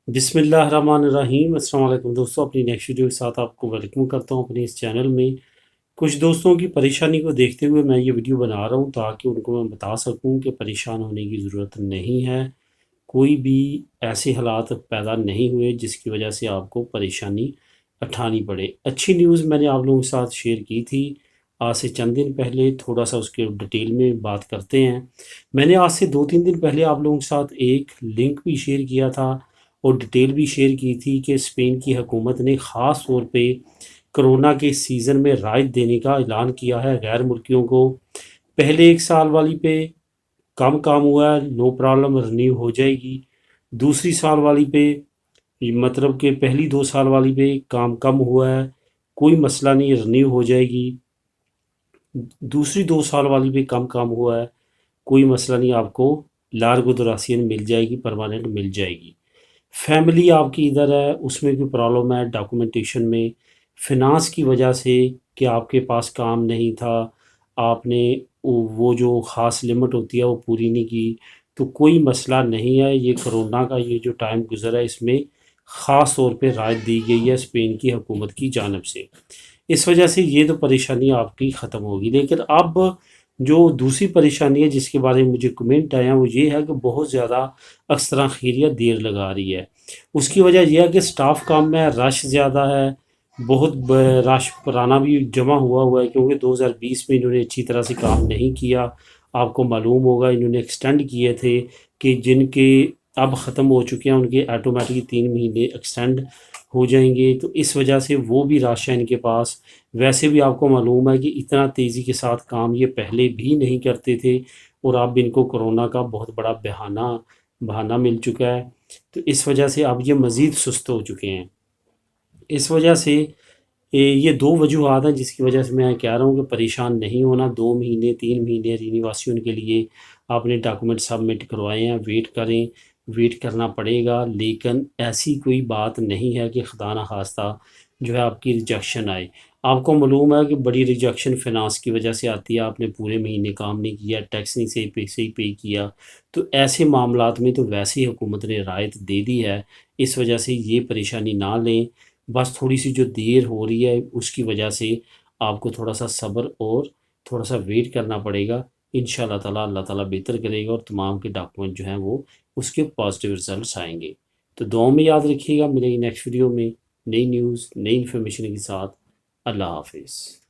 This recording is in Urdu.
بسم اللہ الرحمن الرحیم۔ السلام علیکم دوستوں، اپنی نیکسٹ ویڈیو کے ساتھ آپ کو ویلکم کرتا ہوں اپنے اس چینل میں۔ کچھ دوستوں کی پریشانی کو دیکھتے ہوئے میں یہ ویڈیو بنا رہا ہوں تاکہ ان کو میں بتا سکوں کہ پریشان ہونے کی ضرورت نہیں ہے۔ کوئی بھی ایسے حالات پیدا نہیں ہوئے جس کی وجہ سے آپ کو پریشانی اٹھانی پڑے۔ اچھی نیوز میں نے آپ لوگوں کے ساتھ شیئر کی تھی آج سے چند دن پہلے، تھوڑا سا اس کے ڈیٹیل میں بات کرتے ہیں۔ میں نے آج سے 2-3 دن پہلے آپ لوگوں کے ساتھ ایک لنک بھی شیئر کیا تھا اور ڈیٹیل بھی شیئر کی تھی کہ اسپین کی حکومت نے خاص طور پہ کرونا کے سیزن میں رعایت دینے کا اعلان کیا ہے غیر ملکیوں کو۔ پہلے 1 سال والی پہ کم کام ہوا ہے، نو پرابلم رینیو ہو جائے گی۔ دوسری سال والی پہ مطلب کہ پہلی 2 سال والی پہ کام کم ہوا ہے، کوئی مسئلہ نہیں، رینیو ہو جائے گی۔ دوسری 2 سال والی پہ کم کام ہوا ہے، کوئی مسئلہ نہیں، آپ کو لارگو دراسین مل جائے گی، پرماننٹ مل جائے گی۔ فیملی آپ کی ادھر ہے، اس میں کوئی پرابلم ہے ڈاکومنٹیشن میں، فنانس کی وجہ سے کہ آپ کے پاس کام نہیں تھا، آپ نے وہ جو خاص لمٹ ہوتی ہے وہ پوری نہیں کی، تو کوئی مسئلہ نہیں ہے۔ یہ کرونا کا یہ جو ٹائم گزرا ہے، اس میں خاص طور پہ رعایت دی گئی ہے اسپین کی حکومت کی جانب سے۔ اس وجہ سے یہ تو پریشانی آپ کی ختم ہوگی۔ لیکن اب جو دوسری پریشانی ہے جس کے بارے میں مجھے کمنٹ آیا وہ یہ ہے کہ بہت زیادہ اکثر خیریہ دیر لگا رہی ہے۔ اس کی وجہ یہ ہے کہ سٹاف کم ہے، رش زیادہ ہے، بہت رش پرانا بھی جمع ہوا ہے کیونکہ 2020 میں انہوں نے اچھی طرح سے کام نہیں کیا۔ آپ کو معلوم ہوگا انہوں نے ایکسٹینڈ کیے تھے کہ جن کے اب ختم ہو چکے ہیں ان کے آٹومیٹکلی 3 مہینے ایکسٹینڈ ہو جائیں گے، تو اس وجہ سے وہ بھی رش ہے ان کے پاس۔ ویسے بھی آپ کو معلوم ہے کہ اتنا تیزی کے ساتھ کام یہ پہلے بھی نہیں کرتے تھے، اور اب ان کو کرونا کا بہت بڑا بہانہ مل چکا ہے، تو اس وجہ سے اب یہ مزید سست ہو چکے ہیں۔ اس وجہ سے یہ 2 وجوہات ہیں جس کی وجہ سے میں کہہ رہا ہوں کہ پریشان نہیں ہونا۔ 2 مہینے 3 مہینے رینیواسیون کے لیے آپ نے ڈاکومنٹ سبمٹ کروائے ہیں، ویٹ کریں، ویٹ کرنا پڑے گا، لیکن ایسی کوئی بات نہیں ہے کہ خدا نخواستہ جو ہے آپ کی ریجیکشن آئے۔ آپ کو معلوم ہے کہ بڑی ریجیکشن فنانس کی وجہ سے آتی ہے، آپ نے پورے مہینے کام نہیں کیا، ٹیکس نہیں صحیح پے کیا، تو ایسے معاملات میں تو ویسے ہی حکومت نے رعایت دے دی ہے۔ اس وجہ سے یہ پریشانی نہ لیں، بس تھوڑی سی جو دیر ہو رہی ہے اس کی وجہ سے آپ کو تھوڑا سا صبر اور تھوڑا سا ویٹ کرنا پڑے گا۔ انشاءاللہ تعالیٰ اللہ تعالیٰ بہتر کرے گا اور تمام کے ڈاکومنٹ جو ہیں وہ اس کے پازیٹیو ریزلٹس آئیں گے۔ تو دعاؤں میں یاد رکھیے گا، ملے گی نیکسٹ ویڈیو میں نئی نیوز نئی انفارمیشن کے ساتھ۔ اللہ حافظ۔